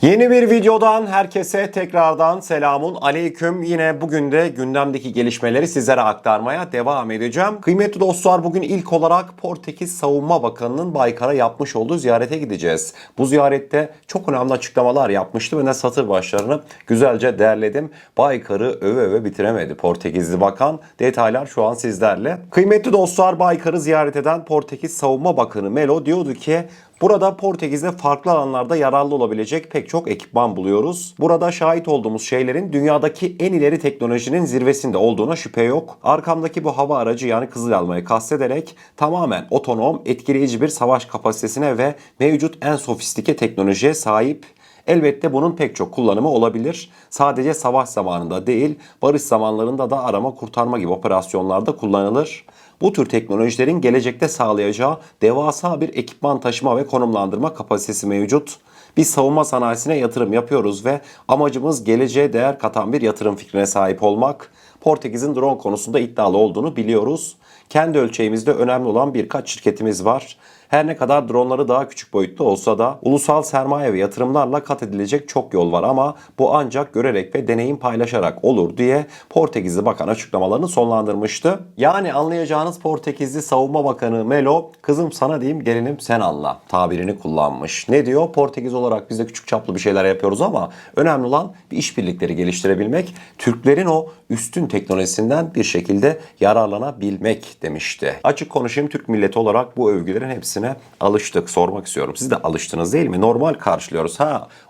Yeni bir videodan herkese tekrardan selamun aleyküm. Yine bugün de gündemdeki gelişmeleri sizlere aktarmaya devam edeceğim. Kıymetli dostlar, bugün ilk olarak Portekiz Savunma Bakanı'nın Baykar'a yapmış olduğu ziyarete gideceğiz. Bu ziyarette çok önemli açıklamalar yapmıştı ve satır başlarını güzelce derledim. Baykar'ı öve öve bitiremedi Portekizli Bakan. Detaylar şu an sizlerle. Kıymetli dostlar, Baykar'ı ziyaret eden Portekiz Savunma Bakanı Melo diyordu ki burada Portekiz'de farklı alanlarda yararlı olabilecek pek çok ekipman buluyoruz. Burada şahit olduğumuz şeylerin dünyadaki en ileri teknolojinin zirvesinde olduğuna şüphe yok. Arkamdaki bu hava aracı, yani Kızıl Elma'yı kastederek, tamamen otonom, etkileyici bir savaş kapasitesine ve mevcut en sofistike teknolojiye sahip. Elbette bunun pek çok kullanımı olabilir. Sadece savaş zamanında değil, barış zamanlarında da arama kurtarma gibi operasyonlarda kullanılır. Bu tür teknolojilerin gelecekte sağlayacağı devasa bir ekipman taşıma ve konumlandırma kapasitesi mevcut. Biz savunma sanayisine yatırım yapıyoruz ve amacımız geleceğe değer katan bir yatırım fikrine sahip olmak. Portekiz'in drone konusunda iddialı olduğunu biliyoruz. Kendi ölçeğimizde önemli olan birkaç şirketimiz var. Her ne kadar dronları daha küçük boyutta olsa da ulusal sermaye ve yatırımlarla kat edilecek çok yol var, ama bu ancak görerek ve deneyim paylaşarak olur diye Portekizli Bakan açıklamalarını sonlandırmıştı. Yani anlayacağınız Portekizli Savunma Bakanı Melo, "Kızım sana diyeyim, gelinim sen anla" tabirini kullanmış. Ne diyor? Portekiz olarak biz de küçük çaplı bir şeyler yapıyoruz ama önemli olan bir işbirlikleri geliştirebilmek, Türklerin o üstün teknolojisinden bir şekilde yararlanabilmek demişti. Açık konuşayım, Türk milleti olarak bu övgülerin hepsine alıştık. Sormak istiyorum, siz de alıştınız değil mi? Normal karşılıyoruz.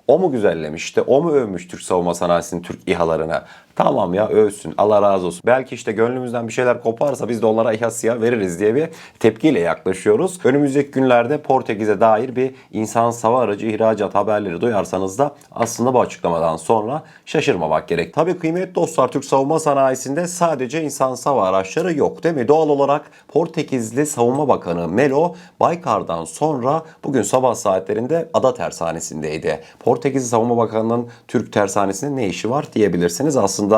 O mu güzellemişti? O mu övmüş Türk savunma sanayisinin Türk İHA'larını? Tamam ya, övsün. Allah razı olsun. Belki işte gönlümüzden bir şeyler koparsa biz de onlara İHA SİHA veririz diye bir tepkiyle yaklaşıyoruz. Önümüzdeki günlerde Portekiz'e dair bir insan hava aracı ihracat haberleri duyarsanız da aslında bu açıklamadan sonra şaşırmamak gerek. Tabii kıymetli dostlar, Türk savunma sanayisinde sadece insan hava araçları yok değil mi? Doğal olarak Portekizli Savunma Bakanı Melo, Baykar'dan sonra bugün sabah saatlerinde Ada Tersanesi'ndeydi. Portekizli Savunma Bakanı'nın Türk tersanesinde ne işi var diyebilirsiniz. Aslında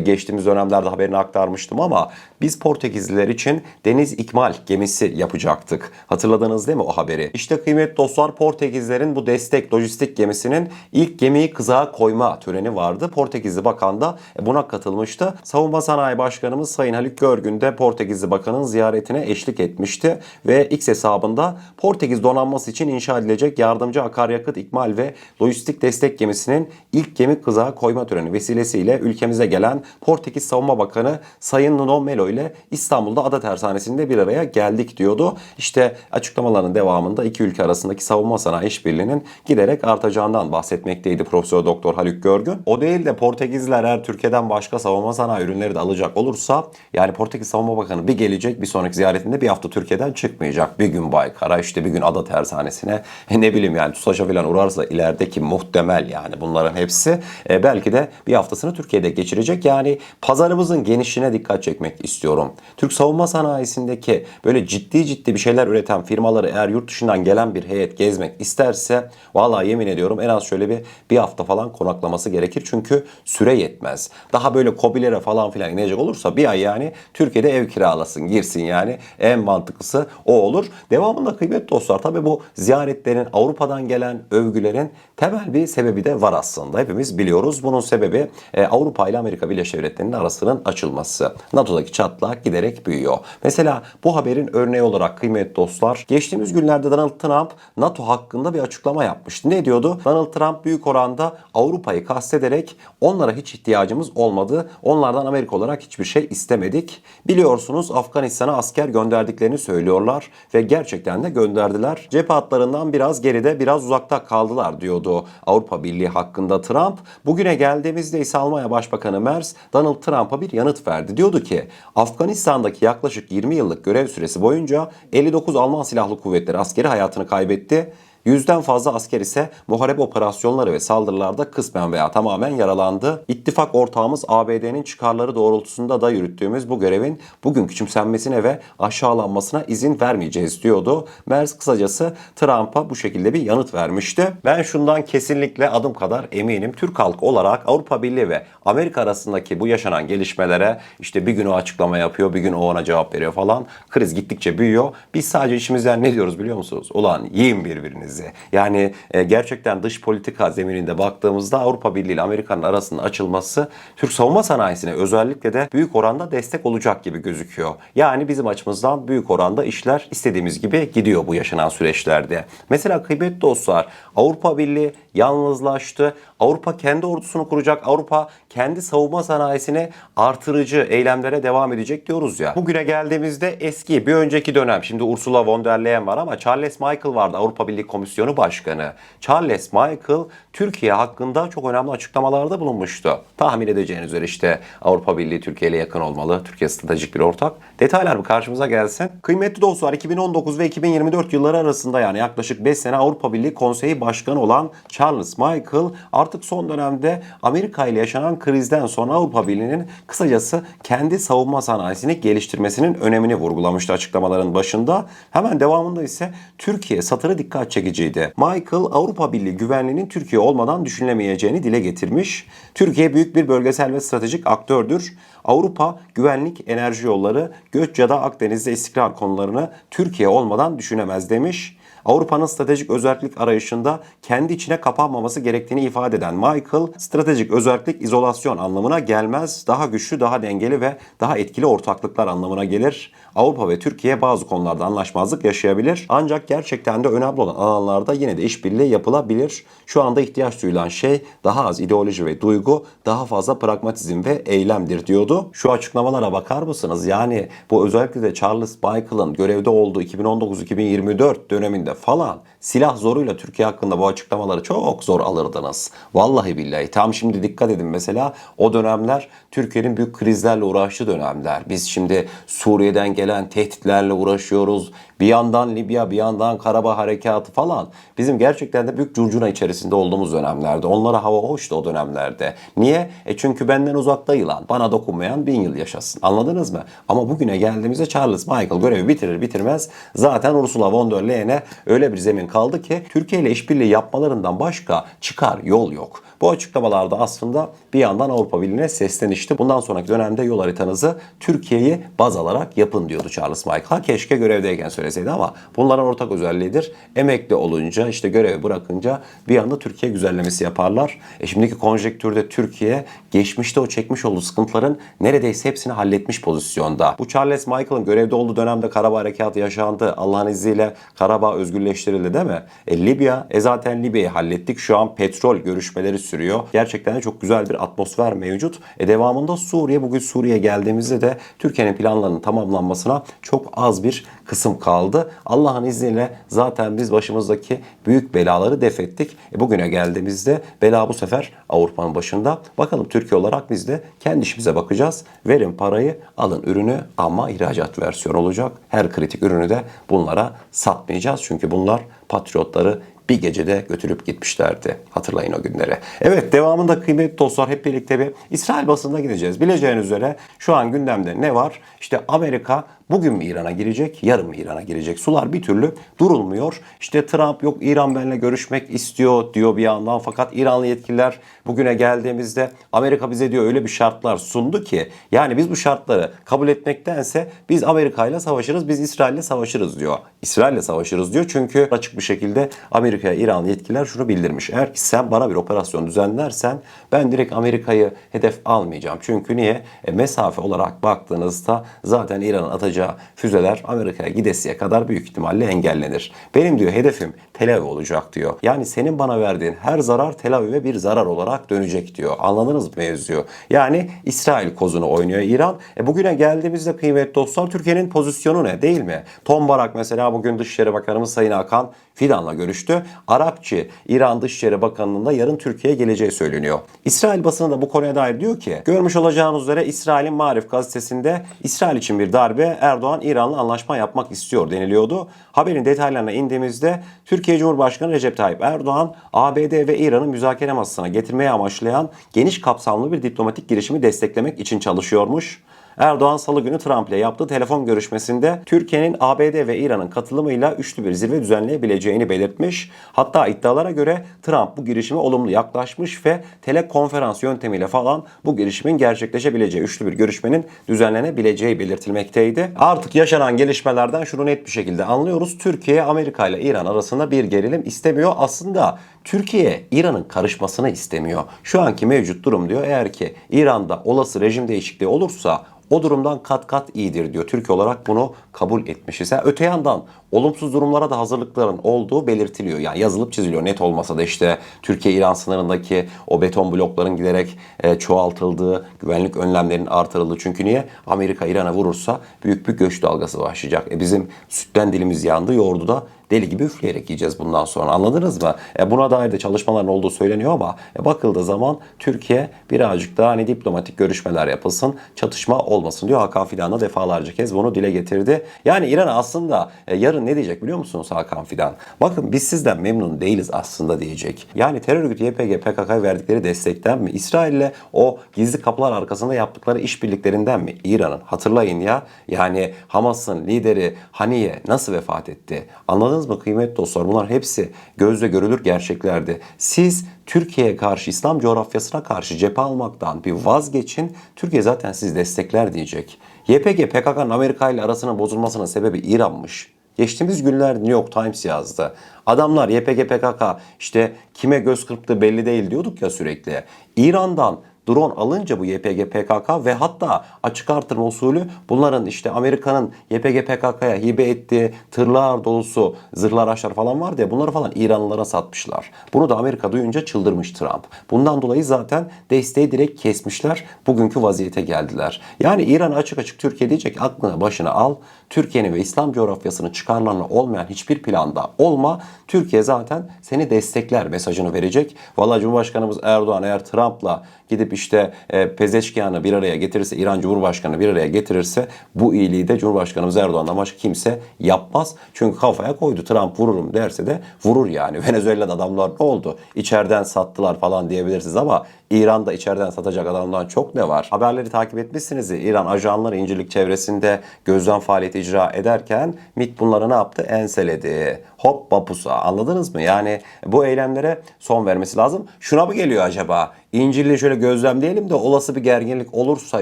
geçtiğimiz dönemlerde haberini aktarmıştım ama biz Portekizliler için deniz ikmal gemisi yapacaktık. Hatırladınız değil mi o haberi? İşte kıymetli dostlar, Portekizlerin bu destek lojistik gemisinin ilk gemiyi kızağa koyma töreni vardı. Portekizli Bakan da buna katılmıştı. Savunma Sanayi Başkanımız Sayın Haluk Görgün de Portekizli Bakan'ın ziyaretine eşlik etmişti ve X hesabında Portekiz donanması için inşa edilecek yardımcı akaryakıt ikmal ve lojistik destek gemisinin ilk gemi kızağa koyma töreni vesilesiyle ülkemize gelen Portekiz Savunma Bakanı Sayın Nuno Melo ile İstanbul'da Ada Tersanesi'nde bir araya geldik diyordu. İşte açıklamaların devamında iki ülke arasındaki savunma sanayi işbirliğinin giderek artacağından bahsetmekteydi Profesör Doktor Haluk Görgün. O değil de Portekizliler eğer Türkiye'den başka savunma sanayi ürünleri de alacak olursa, yani Portekiz Savunma Bakanı bir gelecek, bir sonraki ziyaretinde bir hafta Türkiye'den çıkmayacak. Bir gün Baykar'a, işte bir gün Ada Tersanesi'ne, ne bileyim yani TUSAŞ'a falan uğrarsa ilerideki muhtemel, yani bunların hepsi belki de bir haftasını Türkiye'de geçirecek. Yani pazarımızın genişliğine dikkat çekmek istiyorum. Türk savunma sanayisindeki böyle ciddi bir şeyler üreten firmaları eğer yurt dışından gelen bir heyet gezmek isterse, vallahi yemin ediyorum en az şöyle bir hafta falan konaklaması gerekir. Çünkü süre yetmez. Daha böyle KOBİ'lere falan filan inecek olursa bir ay yani Türkiye'de ev kiralasın, girsin yani. En mantıklısı o olur. Devamında kıymetli dostlar, tabii bu ziyaretlerin, Avrupa'dan gelen övgülerin temel bir sebebi de var aslında. Hepimiz biliyoruz. Bunun sebebi Avrupa ile Amerika Birleşik Devletleri'nin arasının açılması. NATO'daki çatlak giderek büyüyor. Mesela bu haberin örneği olarak kıymetli dostlar, geçtiğimiz günlerde Donald Trump NATO hakkında bir açıklama yapmıştı. Ne diyordu? Donald Trump büyük oranda Avrupa'yı kastederek onlara hiç ihtiyacımız olmadı, onlardan Amerika olarak hiçbir şey istemedik. Biliyorsunuz Afganistan'a asker gönderdiklerini söylüyorlar ve gerçekten de gönderdiler. Cephe hatlarından biraz geride, biraz uzakta kaldılar diyordu Avrupa Birliği hakkında Trump. Bugüne geldiğimizde ise Almanya Başbakanı Merz Donald Trump'a bir yanıt verdi. Diyordu ki Afganistan'daki yaklaşık 20 yıllık görev süresi boyunca 59 Alman Silahlı Kuvvetleri askeri hayatını kaybetti. 100'den fazla asker ise muharebe operasyonları ve saldırılarda kısmen veya tamamen yaralandı. İttifak ortağımız ABD'nin çıkarları doğrultusunda da yürüttüğümüz bu görevin bugün küçümsenmesine ve aşağılanmasına izin vermeyeceğiz diyordu. Merz kısacası Trump'a bu şekilde bir yanıt vermişti. Ben şundan kesinlikle adım kadar eminim. Türk halkı olarak Avrupa Birliği ve Amerika arasındaki bu yaşanan gelişmelere, işte bir gün o açıklama yapıyor, bir gün o ona cevap veriyor falan. Kriz gittikçe büyüyor. Biz sadece işimizden ne diyoruz biliyor musunuz? Ulan yiyin birbirinizi. Akdeniz'i. Yani gerçekten dış politika zemininde baktığımızda Avrupa Birliği ile Amerika'nın arasının açılması Türk savunma sanayisine özellikle de büyük oranda destek olacak gibi gözüküyor. Yani bizim açımızdan büyük oranda işler istediğimiz gibi gidiyor bu yaşanan süreçlerde. Mesela kıymetli dostlar, Avrupa Birliği yalnızlaştı. Avrupa kendi ordusunu kuracak. Avrupa kendi savunma sanayisini artırıcı eylemlere devam edecek diyoruz ya. Bugüne geldiğimizde eski bir önceki dönem, şimdi Ursula von der Leyen var ama Charles Michel vardı, Avrupa Birliği Komisyonu Başkanı. Charles Michel Türkiye hakkında çok önemli açıklamalarda bulunmuştu. Tahmin edeceğiniz üzere işte Avrupa Birliği Türkiye ile yakın olmalı. Türkiye stratejik bir ortak. Detaylar mı karşımıza gelsin? Kıymetli dostlar, 2019 ve 2024 yılları arasında, yani yaklaşık 5 sene Avrupa Birliği Konseyi Başkanı olan Charles Michel artık son dönemde Amerika ile yaşanan krizden sonra Avrupa Birliği'nin kısacası kendi savunma sanayisini geliştirmesinin önemini vurgulamıştı açıklamaların başında. Hemen devamında ise Türkiye satırı dikkat çekiciydi. Michel Avrupa Birliği güvenliğinin Türkiye olmadan düşünülemeyeceğini dile getirmiş. Türkiye büyük bir bölgesel ve stratejik aktördür. Avrupa güvenlik, enerji yolları, göç ya da Akdeniz'de istikrar konularını Türkiye olmadan düşünemez demiş. Avrupa'nın stratejik özellik arayışında kendi içine kapanmaması gerektiğini ifade eden Michel, stratejik özellik izolasyon anlamına gelmez, daha güçlü, daha dengeli ve daha etkili ortaklıklar anlamına gelir. Avrupa ve Türkiye bazı konularda anlaşmazlık yaşayabilir, ancak gerçekten de önemli olan alanlarda yine de işbirliği yapılabilir. Şu anda ihtiyaç duyulan şey daha az ideoloji ve duygu, daha fazla pragmatizm ve eylemdir diyordu. Şu açıklamalara bakar mısınız? Yani bu özellikle de Charles Michel'ın görevde olduğu 2019-2024 döneminde falan silah zoruyla Türkiye hakkında bu açıklamaları çok zor alırdınız. Vallahi billahi. Tam şimdi dikkat edin, mesela o dönemler Türkiye'nin büyük krizlerle uğraştığı dönemler. Biz şimdi Suriye'den gelen tehditlerle uğraşıyoruz. Bir yandan Libya, bir yandan Karabağ harekatı falan. Bizim gerçekten de büyük curcuna içerisinde olduğumuz dönemlerde. Onlara hava hoştu o dönemlerde. Niye? Çünkü benden uzakta yılan, bana dokunmayan 1000 yıl yaşasın. Anladınız mı? Ama bugüne geldiğimizde Charles Michel görevi bitirir bitirmez zaten Ursula von der Leyen'e öyle bir zemin kaldı ki Türkiye ile işbirliği yapmalarından başka çıkar yol yok. Bu açıklamalarda aslında bir yandan Avrupa Birliği'ne seslenişti. Bundan sonraki dönemde yol haritanızı Türkiye'yi baz alarak yapın diyordu Charles Michel. Ha, keşke görevdeyken söyleseydi ama bunların ortak özelliğidir. Emekli olunca, işte görevi bırakınca bir anda Türkiye güzellemesi yaparlar. Şimdiki konjektürde Türkiye geçmişte o çekmiş olduğu sıkıntıların neredeyse hepsini halletmiş pozisyonda. Bu Charles Michel'ın görevde olduğu dönemde Karabağ harekatı yaşandı. Allah'ın izniyle Karabağ özgürleştirildi değil mi? Libya, zaten Libya'yı hallettik. Şu an petrol görüşmeleri sürüyor. Gerçekten de çok güzel bir atmosfer mevcut. Devamında Suriye. Bugün Suriye'ye geldiğimizde de Türkiye'nin planlarının tamamlanmasına çok az bir kısım kaldı. Allah'ın izniyle zaten biz başımızdaki büyük belaları def ettik. Bugüne geldiğimizde bela bu sefer Avrupa'nın başında. Bakalım Türkiye olarak biz de kendi işimize bakacağız. Verin parayı, alın ürünü, ama ihracat versiyonu olacak. Her kritik ürünü de bunlara satmayacağız. Çünkü bunlar patriotları bir gecede götürüp gitmişlerdi. Hatırlayın o günleri. Evet, devamında kıymetli dostlar hep birlikte bir İsrail basınına gideceğiz. Bileceğiniz üzere şu an gündemde ne var? İşte Amerika bugün mü İran'a girecek, yarın mı İran'a girecek? Sular bir türlü durulmuyor. İşte Trump yok İran benimle görüşmek istiyor diyor bir yandan, fakat İranlı yetkililer bugüne geldiğimizde Amerika bize diyor öyle bir şartlar sundu ki, yani biz bu şartları kabul etmektense biz Amerika ile savaşırız, biz İsrail ile savaşırız diyor. İsrail ile savaşırız diyor çünkü açık bir şekilde Amerika'ya İranlı yetkililer şunu bildirmiş: eğer ki sen bana bir operasyon düzenlersen ben direkt Amerika'yı hedef almayacağım. Çünkü niye? Mesafe olarak baktığınızda zaten İran'ın atacağı füzeler Amerika'ya gidesiye kadar büyük ihtimalle engellenir. Benim diyor hedefim Tel Aviv olacak diyor. Yani senin bana verdiğin her zarar Tel Aviv'e bir zarar olarak dönecek diyor. Anladınız mı mevzuyu? Yani İsrail kozunu oynuyor İran. Bugüne geldiğimizde kıymetli dostlar Türkiye'nin pozisyonu ne, değil mi? Tom Barak mesela bugün Dışişleri Bakanımız Sayın Hakan Fidan'la görüştü. Arapçı İran Dışişleri Bakanı'nın da yarın Türkiye'ye geleceği söyleniyor. İsrail basını da bu konuya dair diyor ki, görmüş olacağınız üzere İsrail'in Marif gazetesinde İsrail için bir darbe, Erdoğan İran'la anlaşma yapmak istiyor deniliyordu. Haberin detaylarına indiğimizde Türkiye Cumhurbaşkanı Recep Tayyip Erdoğan, ABD ve İran'ı müzakere masasına getirmeye amaçlayan geniş kapsamlı bir diplomatik girişimi desteklemek için çalışıyormuş. Erdoğan Salı günü Trump ile yaptığı telefon görüşmesinde Türkiye'nin ABD ve İran'ın katılımıyla üçlü bir zirve düzenleyebileceğini belirtmiş. Hatta iddialara göre Trump bu girişime olumlu yaklaşmış ve telekonferans yöntemiyle falan bu girişimin gerçekleşebileceği, üçlü bir görüşmenin düzenlenebileceği belirtilmekteydi. Artık yaşanan gelişmelerden şunu net bir şekilde anlıyoruz. Türkiye, Amerika ile İran arasında bir gerilim istemiyor. Aslında Türkiye, İran'ın karışmasını istemiyor. Şu anki mevcut durum diyor, eğer ki İran'da olası rejim değişikliği olursa o durumdan kat kat iyidir diyor. Türkiye olarak bunu kabul etmişiz. Öte yandan olumsuz durumlara da hazırlıkların olduğu belirtiliyor. Yani yazılıp çiziliyor. Net olmasa da işte Türkiye-İran sınırındaki o beton blokların giderek çoğaltıldığı, güvenlik önlemlerinin artırıldığı. Çünkü niye? Amerika İran'a vurursa büyük bir göç dalgası başlayacak. Bizim sütten dilimiz yandı, yoğurdu da deli gibi üfleyerek yiyeceğiz bundan sonra. Anladınız mı? Buna dair de çalışmaların olduğu söyleniyor ama bakıldığı zaman Türkiye birazcık daha hani diplomatik görüşmeler yapılsın, çatışma olmasın diyor. Hakan Fidan da defalarca kez bunu dile getirdi. Yani İran aslında yarın ne diyecek biliyor musunuz Hakan Fidan? Bakın biz sizden memnun değiliz aslında diyecek. Yani terör örgütü YPG, PKK'ya verdikleri destekten mi? İsrail'le o gizli kapılar arkasında yaptıkları işbirliklerinden mi? İran'ın. Hatırlayın ya. Yani Hamas'ın lideri Haniye nasıl vefat etti? Anladınız mı kıymetli dostlar? Bunlar hepsi gözle görülür gerçeklerdi. Siz Türkiye'ye karşı, İslam coğrafyasına karşı cephe almaktan bir vazgeçin. Türkiye zaten sizi destekler diyecek. YPG, PKK'nın Amerika ile arasının bozulmasının sebebi İran'mış. Geçtiğimiz günler New York Times yazdı. Adamlar YPG, PKK işte kime göz kırptığı belli değil diyorduk ya sürekli. İran'dan drone alınca bu YPG, PKK ve hatta açık artırma usulü bunların işte Amerika'nın YPG, PKK'ya hibe ettiği tırlar dolusu zırhlı araçlar falan vardı ya, bunları falan İranlılara satmışlar. Bunu da Amerika duyunca çıldırmış Trump. Bundan dolayı zaten desteği direkt kesmişler. Bugünkü vaziyete geldiler. Yani İran açık açık Türkiye diyecek, aklına başına al. Türkiye'nin ve İslam coğrafyasının çıkarlarına olmayan hiçbir planda olma. Türkiye zaten seni destekler mesajını verecek. Vallahi Cumhurbaşkanımız Erdoğan eğer Trump'la gidip işte Pezeşkian'ı bir araya getirirse, İran Cumhurbaşkanı bir araya getirirse bu iyiliği de Cumhurbaşkanımız Erdoğan'dan başka kimse yapmaz. Çünkü kafaya koydu. Trump vururum derse de vurur yani. Venezuela'da adamlar ne oldu? İçeriden sattılar falan diyebilirsiniz ama İran'da içeriden satacak adamdan çok ne var? Haberleri takip etmişsiniz. İran ajanları İncirlik çevresinde gözlem faaliyeti icra ederken MİT bunları ne yaptı? Enseledi. Hop bapusa. Anladınız mı? Yani bu eylemlere son vermesi lazım. Şuna mı geliyor acaba? İncirli'yi şöyle gözlemleyelim de olası bir gerginlik olursa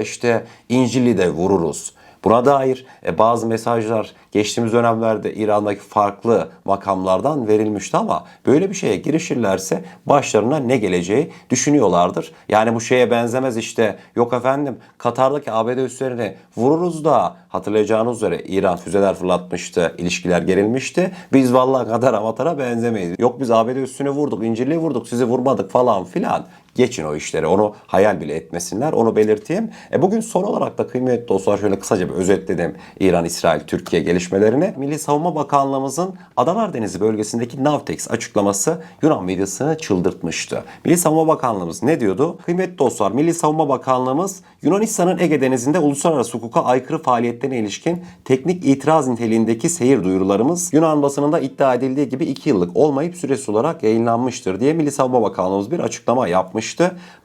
işte İncirli'yi de vururuz. Buna dair bazı mesajlar geçtiğimiz dönemlerde İran'daki farklı makamlardan verilmişti ama böyle bir şeye girişirlerse başlarına ne geleceği düşünüyorlardır. Yani bu şeye benzemez işte, yok efendim Katar'daki ABD üslerini vururuz da, hatırlayacağınız üzere İran füzeler fırlatmıştı, ilişkiler gerilmişti. Biz vallahi Katar'a Matar'a benzemeyiz. Yok biz ABD üssünü vurduk, İncirli'yi vurduk, sizi vurmadık falan filan. Geçin o işleri. Onu hayal bile etmesinler. Onu belirteyim. Bugün son olarak da kıymetli dostlar şöyle kısaca bir özetledim İran, İsrail, Türkiye gelişmelerini. Milli Savunma Bakanlığımızın Adalar Denizi bölgesindeki Navtex açıklaması Yunan medyasını çıldırtmıştı. Milli Savunma Bakanlığımız ne diyordu? Kıymetli dostlar, Milli Savunma Bakanlığımız Yunanistan'ın Ege Denizi'nde uluslararası hukuka aykırı faaliyetlerine ilişkin teknik itiraz niteliğindeki seyir duyurularımız Yunan basınında iddia edildiği gibi 2 yıllık olmayıp süresiz olarak yayınlanmıştır diye Milli Savunma Bakanlığımız bir açıklama yapmış.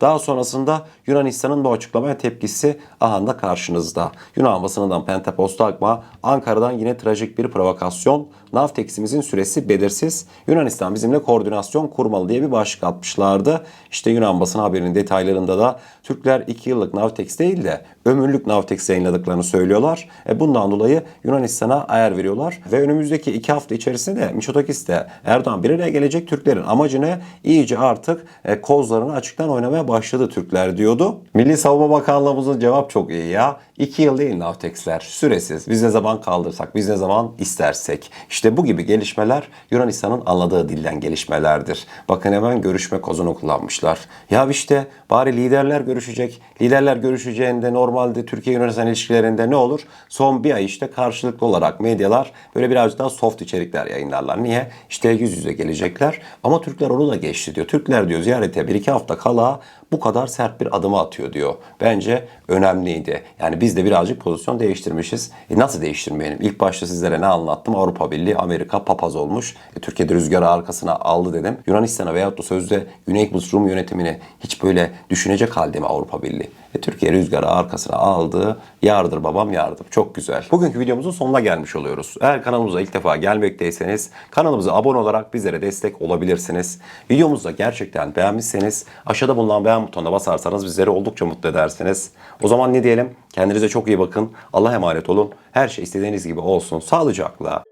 Daha sonrasında Yunanistan'ın bu açıklamaya tepkisi ahanda karşınızda. Yunan basınından Pentaposta akma, Ankara'dan yine trajik bir provokasyon. Navtex'imizin süresi belirsiz. Yunanistan bizimle koordinasyon kurmalı diye bir başlık atmışlardı. İşte Yunan basın haberinin detaylarında da Türkler 2 yıllık Navtex değil de ömürlük Navtex yayınladıklarını söylüyorlar. Bundan dolayı Yunanistan'a ayar veriyorlar. Ve önümüzdeki 2 hafta içerisinde de Mitsotakis'te Erdoğan bir araya gelecek. Türklerin amacı ne? İyice artık kozlarını açıktan oynamaya başladı Türkler diyordu. Milli Savunma Bakanlığımızın cevap çok iyi ya. 2 yıl değil Navtex'ler. Süresiz. Biz ne zaman kaldırsak, biz ne zaman istersek. İşte bu gibi gelişmeler Yunanistan'ın anladığı dilden gelişmelerdir. Bakın hemen görüşme kozunu kullanmışlar. Ya işte bari liderler görüşecek. Liderler görüşeceğinde normalde Türkiye-Yunanistan ilişkilerinde ne olur? Son bir ay işte karşılıklı olarak medyalar böyle birazcık daha soft içerikler yayınlarlar. Niye? İşte yüz yüze gelecekler. Ama Türkler onu da geçti diyor. Türkler diyor ziyarete 1-2 hafta kala bu kadar sert bir adım atıyor diyor. Bence önemliydi. Yani biz de birazcık pozisyon değiştirmişiz. Nasıl değiştirmeyelim? İlk başta sizlere ne anlattım? Avrupa Birliği geldi. Amerika papaz olmuş. Türkiye'de rüzgarı arkasına aldı dedim. Yunanistan'a veyahut da sözde Güney Kıbrıs Rum yönetimini hiç böyle düşünecek halde mi Avrupa Birliği? Türkiye rüzgarı arkasına aldı. Yardır babam yardır. Çok güzel. Bugünkü videomuzun sonuna gelmiş oluyoruz. Eğer kanalımıza ilk defa gelmekteyseniz kanalımıza abone olarak bizlere destek olabilirsiniz. Videomuzu da gerçekten beğenmişseniz aşağıda bulunan beğen butonuna basarsanız bizleri oldukça mutlu edersiniz. O zaman ne diyelim? Kendinize çok iyi bakın. Allah'a emanet olun. Her şey istediğiniz gibi olsun. Sağlıcakla.